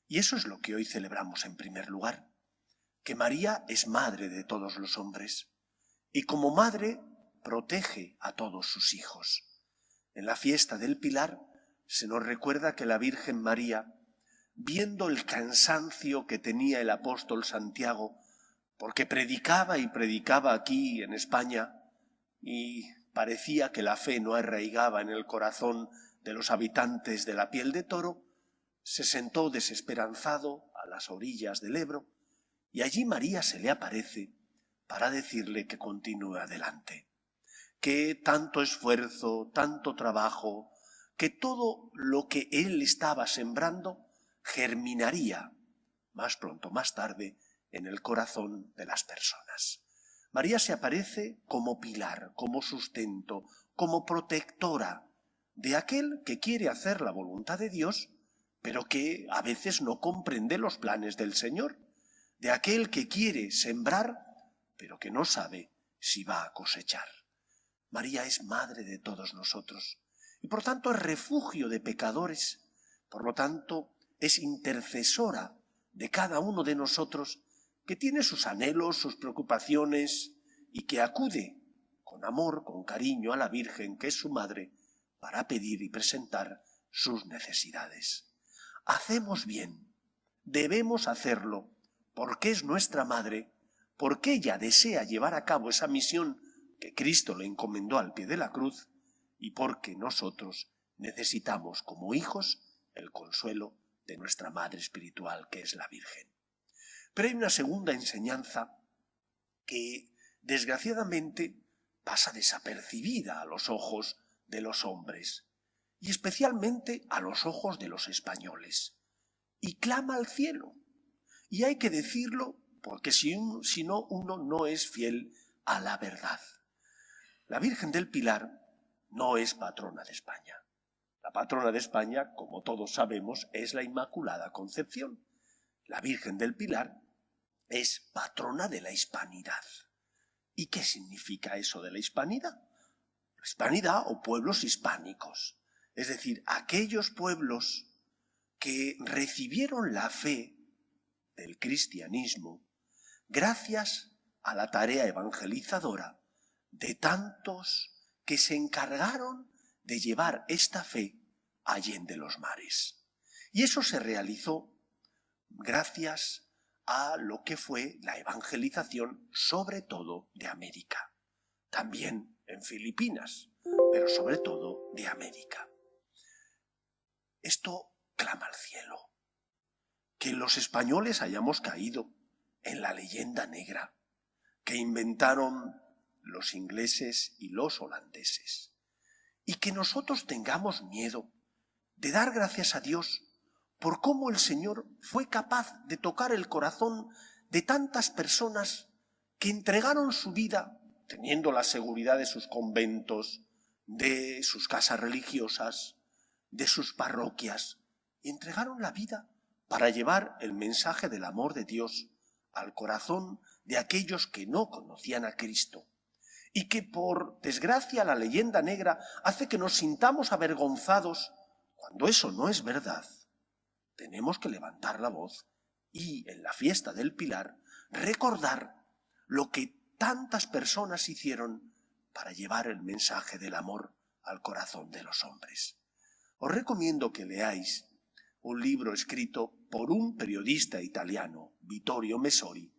Y eso es lo que hoy celebramos en primer lugar, que María es madre de todos los hombres y como madre protege a todos sus hijos. En la fiesta del Pilar se nos recuerda que la Virgen María, viendo el cansancio que tenía el apóstol Santiago, porque predicaba y predicaba aquí en España y parecía que la fe no arraigaba en el corazón de los habitantes de la Piel de Toro, se sentó desesperanzado a las orillas del Ebro y allí María se le aparece para decirle que continúe adelante, que tanto esfuerzo, tanto trabajo, que todo lo que él estaba sembrando germinaría más pronto, más tarde, en el corazón de las personas. María se aparece como pilar, como sustento, como protectora de aquel que quiere hacer la voluntad de Dios, pero que a veces no comprende los planes del Señor, de aquel que quiere sembrar, pero que no sabe si va a cosechar. María es madre de todos nosotros y por tanto es refugio de pecadores, por lo tanto es intercesora de cada uno de nosotros que tiene sus anhelos, sus preocupaciones y que acude con amor, con cariño a la Virgen, que es su madre, para pedir y presentar sus necesidades. Hacemos bien, debemos hacerlo, porque es nuestra madre, porque ella desea llevar a cabo esa misión que Cristo le encomendó al pie de la cruz y porque nosotros necesitamos como hijos el consuelo de nuestra madre espiritual, que es la Virgen. Pero hay una segunda enseñanza que desgraciadamente pasa desapercibida a los ojos de los hombres y especialmente a los ojos de los españoles, y clama al cielo. Y hay que decirlo porque si no, uno no es fiel a la verdad. La Virgen del Pilar no es patrona de España. La patrona de España, como todos sabemos, es la Inmaculada Concepción. La Virgen del Pilar es patrona de la hispanidad. ¿Y qué significa eso de la hispanidad? La hispanidad o pueblos hispánicos, es decir, aquellos pueblos que recibieron la fe del cristianismo gracias a la tarea evangelizadora de tantos que se encargaron de llevar esta fe allende los mares. Y eso se realizó gracias a lo que fue la evangelización, sobre todo de América. También en Filipinas, pero sobre todo de América. Esto clama al cielo. Que los españoles hayamos caído en la leyenda negra que inventaron los ingleses y los holandeses. Y que nosotros tengamos miedo de dar gracias a Dios por cómo el Señor fue capaz de tocar el corazón de tantas personas que entregaron su vida, teniendo la seguridad de sus conventos, de sus casas religiosas, de sus parroquias, y entregaron la vida para llevar el mensaje del amor de Dios al corazón de aquellos que no conocían a Cristo. Y que por desgracia la leyenda negra hace que nos sintamos avergonzados cuando eso no es verdad. Tenemos que levantar la voz y en la fiesta del Pilar recordar lo que tantas personas hicieron para llevar el mensaje del amor al corazón de los hombres. Os recomiendo que leáis un libro escrito por un periodista italiano, Vittorio Messori,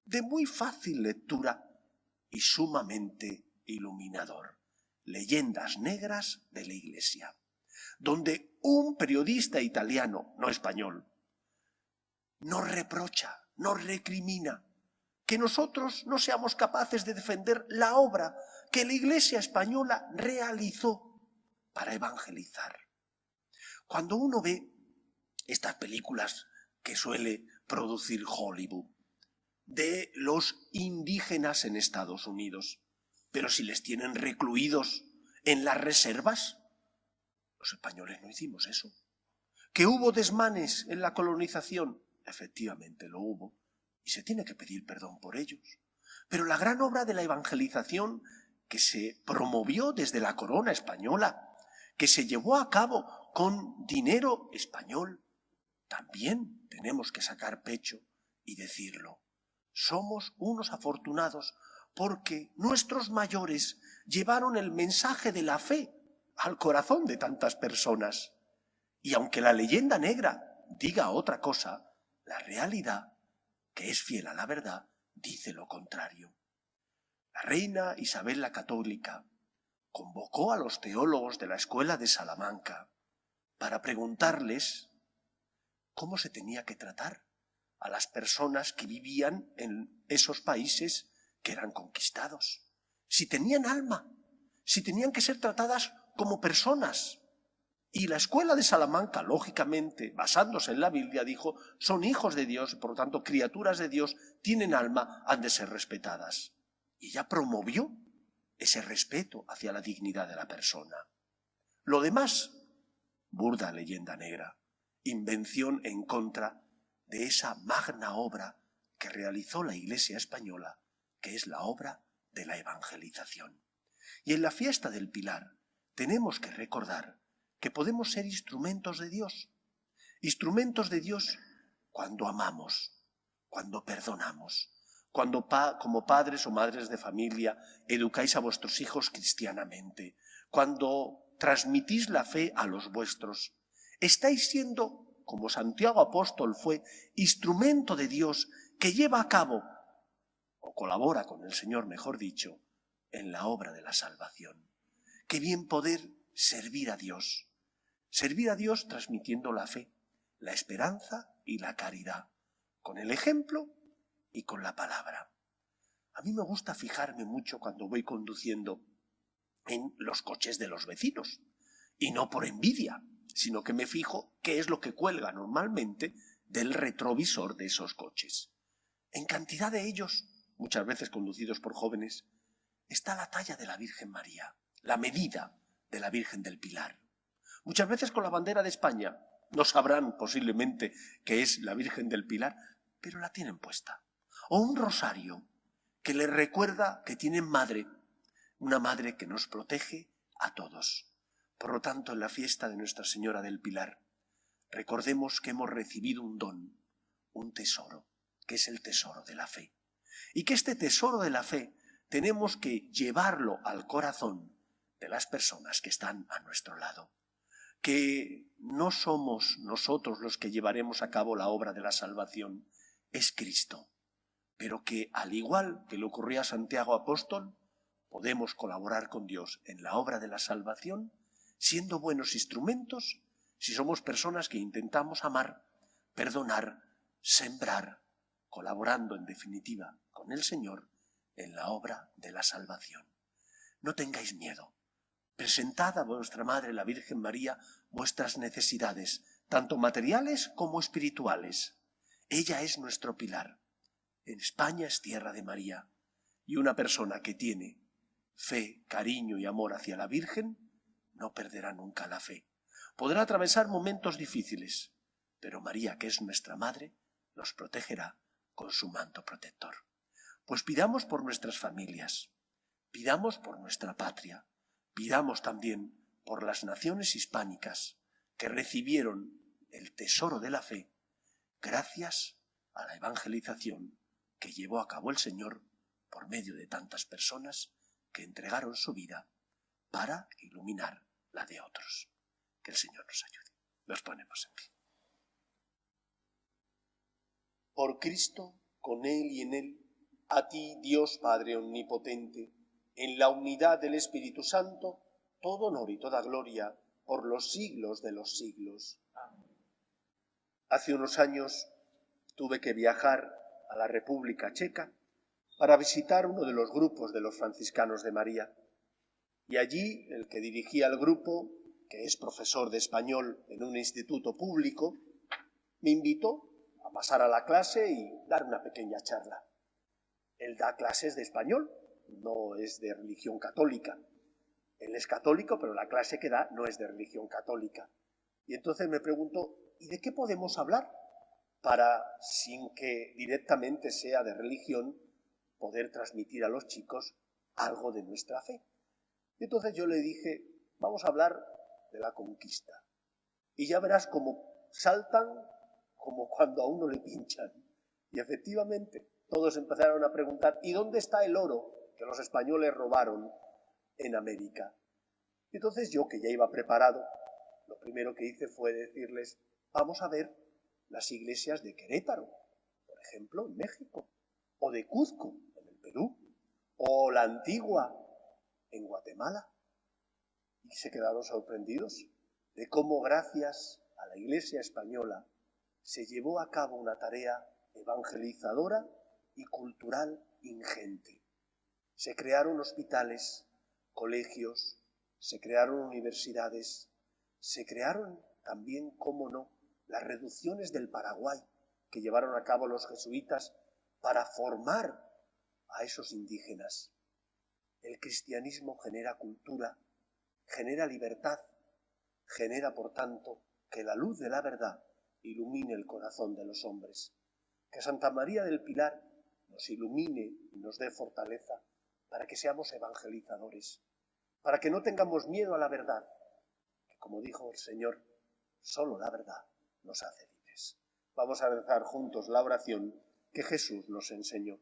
de muy fácil lectura y sumamente iluminador. Leyendas negras de la Iglesia, donde un periodista italiano, no español, nos reprocha, nos recrimina que nosotros no seamos capaces de defender la obra que la Iglesia española realizó para evangelizar. Cuando uno ve estas películas que suele producir Hollywood, de los indígenas en Estados Unidos, pero si les tienen recluidos en las reservas, los españoles no hicimos eso. ¿Que hubo desmanes en la colonización? Efectivamente lo hubo, y se tiene que pedir perdón por ellos. Pero la gran obra de la evangelización que se promovió desde la corona española, que se llevó a cabo con dinero español, también tenemos que sacar pecho y decirlo. Somos unos afortunados porque nuestros mayores llevaron el mensaje de la fe al corazón de tantas personas. Y aunque la leyenda negra diga otra cosa, la realidad, que es fiel a la verdad, dice lo contrario. La reina Isabel la Católica convocó a los teólogos de la escuela de Salamanca para preguntarles cómo se tenía que tratar a las personas que vivían en esos países que eran conquistados. Si tenían alma, si tenían que ser tratadas como personas. Y la escuela de Salamanca, lógicamente, basándose en la Biblia, dijo, son hijos de Dios, por lo tanto, criaturas de Dios, tienen alma, han de ser respetadas. Y ella promovió ese respeto hacia la dignidad de la persona. Lo demás, burda leyenda negra, invención en contra de esa magna obra que realizó la Iglesia española, que es la obra de la evangelización. Y en la fiesta del Pilar tenemos que recordar que podemos ser instrumentos de Dios cuando amamos, cuando perdonamos, cuando como padres o madres de familia educáis a vuestros hijos cristianamente, cuando transmitís la fe a los vuestros. Estáis siendo, como Santiago Apóstol fue, instrumento de Dios que lleva a cabo, o colabora con el Señor, mejor dicho, en la obra de la salvación. Qué bien poder servir a Dios transmitiendo la fe, la esperanza y la caridad, con el ejemplo y con la palabra. A mí me gusta fijarme mucho cuando voy conduciendo en los coches de los vecinos, y no por envidia, sino que me fijo qué es lo que cuelga normalmente del retrovisor de esos coches. En cantidad de ellos, muchas veces conducidos por jóvenes, está la talla de la Virgen María, la medida de la Virgen del Pilar. Muchas veces con la bandera de España, no sabrán posiblemente que es la Virgen del Pilar, pero la tienen puesta. O un rosario que les recuerda que tienen madre, una madre que nos protege a todos. Por lo tanto, en la fiesta de Nuestra Señora del Pilar, recordemos que hemos recibido un don, un tesoro, que es el tesoro de la fe. Y que este tesoro de la fe tenemos que llevarlo al corazón de las personas que están a nuestro lado. Que no somos nosotros los que llevaremos a cabo la obra de la salvación, es Cristo. Pero que, al igual que le ocurrió a Santiago Apóstol, podemos colaborar con Dios en la obra de la salvación, siendo buenos instrumentos, si somos personas que intentamos amar, perdonar, sembrar, colaborando en definitiva con el Señor en la obra de la salvación. No tengáis miedo. Presentad a vuestra Madre, la Virgen María, vuestras necesidades, tanto materiales como espirituales. Ella es nuestro pilar. En España es tierra de María. Y una persona que tiene fe, cariño y amor hacia la Virgen, no perderá nunca la fe. Podrá atravesar momentos difíciles, pero María, que es nuestra Madre, nos protegerá con su manto protector. Pues pidamos por nuestras familias, pidamos por nuestra patria, pidamos también por las naciones hispánicas que recibieron el tesoro de la fe gracias a la evangelización que llevó a cabo el Señor por medio de tantas personas que entregaron su vida para iluminar la de otros. Que el Señor nos ayude. Nos ponemos en pie. Por Cristo, con Él y en Él, a ti, Dios Padre Omnipotente, en la unidad del Espíritu Santo, todo honor y toda gloria por los siglos de los siglos. Amén. Hace unos años tuve que viajar a la República Checa para visitar uno de los grupos de los franciscanos de María. Y allí el que dirigía el grupo, que es profesor de español en un instituto público, me invitó a pasar a la clase y dar una pequeña charla. Él da clases de español, no es de religión católica. Él es católico, pero la clase que da no es de religión católica. Y entonces me preguntó, ¿y de qué podemos hablar? Para, sin que directamente sea de religión, poder transmitir a los chicos algo de nuestra fe. Y entonces yo le dije, vamos a hablar de la conquista. Y ya verás cómo saltan como cuando a uno le pinchan. Y efectivamente, todos empezaron a preguntar, ¿y dónde está el oro que los españoles robaron en América? Y entonces yo, que ya iba preparado, lo primero que hice fue decirles, vamos a ver las iglesias de Querétaro, por ejemplo, en México, o de Cuzco, en el Perú, o la Antigua, en Guatemala. Y se quedaron sorprendidos de cómo, gracias a la Iglesia española, se llevó a cabo una tarea evangelizadora y cultural ingente. Se crearon hospitales, colegios, se crearon universidades, se crearon también, cómo no, las reducciones del Paraguay que llevaron a cabo los jesuitas para formar a esos indígenas. El cristianismo genera cultura, genera libertad, genera, por tanto, que la luz de la verdad ilumine el corazón de los hombres. Que Santa María del Pilar nos ilumine y nos dé fortaleza para que seamos evangelizadores, para que no tengamos miedo a la verdad, que, como dijo el Señor, solo la verdad nos hace libres. Vamos a rezar juntos la oración que Jesús nos enseñó.